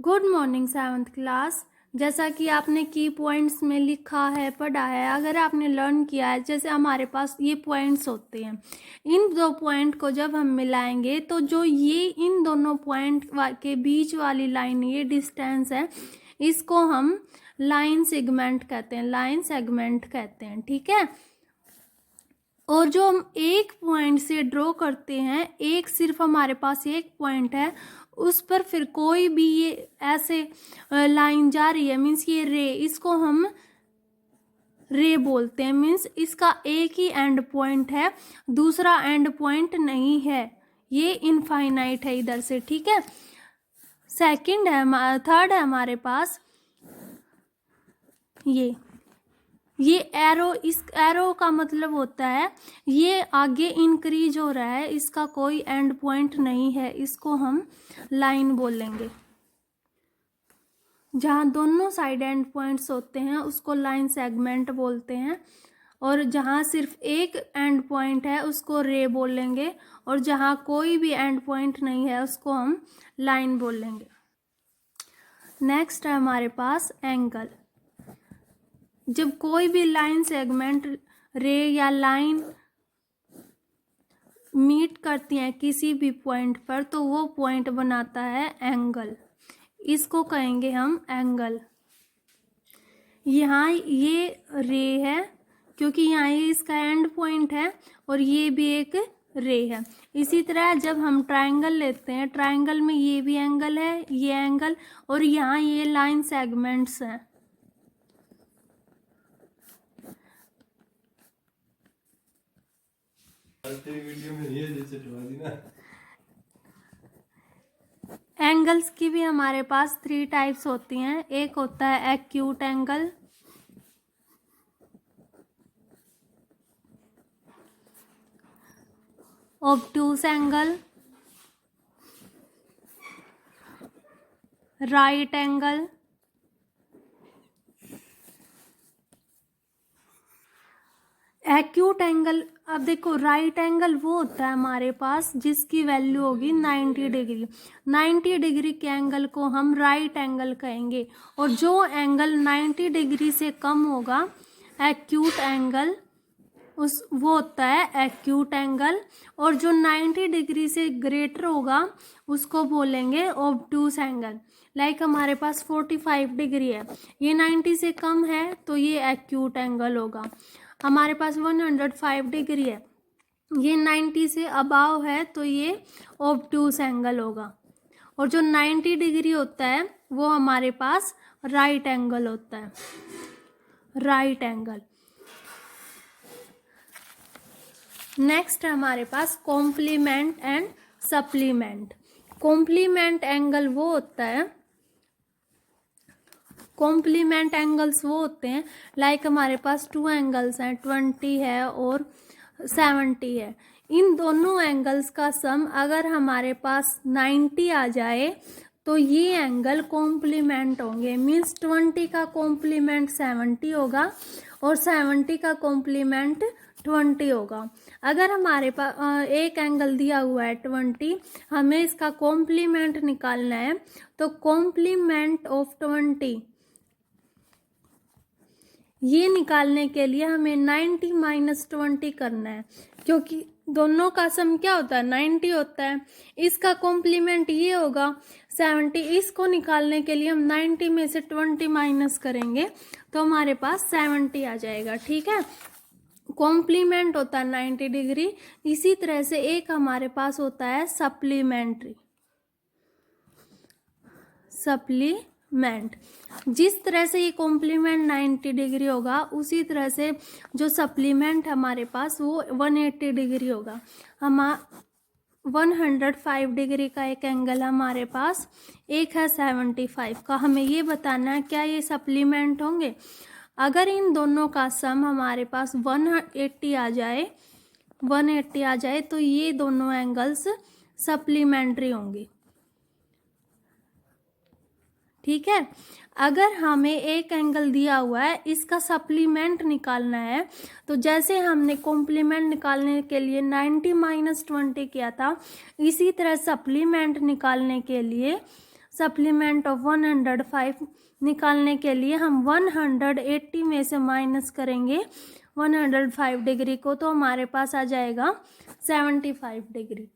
Good morning seventh class. जैसा कि आपने की पॉइंट्स में लिखा है, पढ़ा है, अगर आपने लर्न किया है, जैसे हमारे पास ये पॉइंट्स होते हैं, इन दो पॉइंट को जब हम मिलाएंगे तो जो ये इन दोनों पॉइंट के बीच वाली लाइन, ये डिस्टेंस है, इसको हम लाइन सेगमेंट कहते हैं, लाइन सेगमेंट कहते हैं। ठीक है। और जो हम एक पॉइंट से ड्रॉ करते हैं, एक सिर्फ हमारे पास एक पॉइंट है, उस पर फिर कोई भी ये ऐसे लाइन जा रही है, मीन्स ये रे, इसको हम रे बोलते हैं। मीन्स इसका एक ही एंड पॉइंट है, दूसरा एंड पॉइंट नहीं है, ये इनफाइनाइट है इधर से। ठीक है। सेकंड है, थर्ड है हमारे पास ये एरो। इस एरो का मतलब होता है ये आगे इंक्रीज हो रहा है, इसका कोई एंड पॉइंट नहीं है, इसको हम लाइन बोलेंगे। जहाँ दोनों साइड एंड पॉइंट्स होते हैं उसको लाइन सेगमेंट बोलते हैं, और जहाँ सिर्फ एक एंड पॉइंट है उसको रे बोलेंगे, और जहाँ कोई भी एंड पॉइंट नहीं है उसको हम लाइन बोलेंगे। नेक्स्ट है हमारे पास एंगल। जब कोई भी लाइन सेगमेंट रे या लाइन मीट करती हैं किसी भी पॉइंट पर, तो वो पॉइंट बनाता है एंगल, इसको कहेंगे हम एंगल। यहाँ ये रे है क्योंकि यहाँ ये इसका एंड पॉइंट है, और ये भी एक रे है। इसी तरह जब हम ट्रायंगल लेते हैं, ट्रायंगल में ये भी एंगल है, ये एंगल, और यहाँ ये लाइन सेगमेंट्स हैं। वीडियो में ये जैसे ना। एंगल्स की भी हमारे पास 3 टाइप्स होती हैं। एक होता है acute angle, obtuse angle, right angle. Acute angle, अब देखो राइट एंगल वो होता है हमारे पास जिसकी वैल्यू होगी 90 डिग्री। 90 डिग्री के एंगल को हम राइट एंगल कहेंगे, और जो एंगल 90 डिग्री से कम होगा, एक्यूट एंगल, उस वो होता है एक्यूट एंगल, और जो 90 डिग्री से ग्रेटर होगा उसको बोलेंगे ऑब्टूस एंगल। लाइक हमारे पास 45 डिग्री है, ये 90 से कम है तो ये एक्यूट एंगल होगा। हमारे पास 105 डिग्री है, ये 90 से अबाव है तो ये ऑब्टूस एंगल होगा। और जो 90 डिग्री होता है वो हमारे पास राइट एंगल होता है, राइट एंगल। नेक्स्ट है हमारे पास complement and supplement. Complement angle वो होता है, कॉम्प्लीमेंट एंगल्स वो होते हैं, लाइक हमारे पास 2 एंगल्स हैं, 20 है और 70 है। इन दोनों एंगल्स का सम अगर हमारे पास 90 आ जाए तो ये एंगल कॉम्प्लीमेंट होंगे। मीन्स 20 का कॉम्प्लीमेंट 70 होगा और 70 का कॉम्प्लीमेंट 20 होगा। अगर हमारे पास एक एंगल दिया हुआ है 20, हमें इसका कॉम्प्लीमेंट निकालना है, तो कॉम्प्लीमेंट ऑफ 20 ये निकालने के लिए हमें 90 माइनस 20 करना है, क्योंकि दोनों का सम क्या होता है 90 होता है। इसका कॉम्प्लीमेंट ये होगा 70, इसको निकालने के लिए हम 90 में से 20 माइनस करेंगे तो हमारे पास 70 आ जाएगा। ठीक है। कॉम्प्लीमेंट होता है 90 डिग्री। इसी तरह से एक हमारे पास होता है सप्लीमेंट्री, सप्लीमेंट। जिस तरह से ये कॉम्प्लीमेंट 90 डिग्री होगा, उसी तरह से जो सप्लीमेंट हमारे पास वो 180 डिग्री होगा। हम 105 डिग्री का एक एंगल हमारे पास, एक है 75 का। हमें ये बताना है क्या ये सप्लीमेंट होंगे। अगर इन दोनों का सम हमारे पास 180 आ जाए, 180 आ जाए तो ये दोनों एंगल्स सप्लीमेंट्री होंगे। ठीक है। अगर हमें एक एंगल दिया हुआ है, इसका सप्लीमेंट निकालना है, तो जैसे हमने कॉम्प्लीमेंट निकालने के लिए 90 माइनस 20 किया था, इसी तरह सप्लीमेंट निकालने के लिए सप्लीमेंट ऑफ 105 निकालने के लिए हम 180 में से माइनस करेंगे 105 डिग्री को, तो हमारे पास आ जाएगा 75 डिग्री।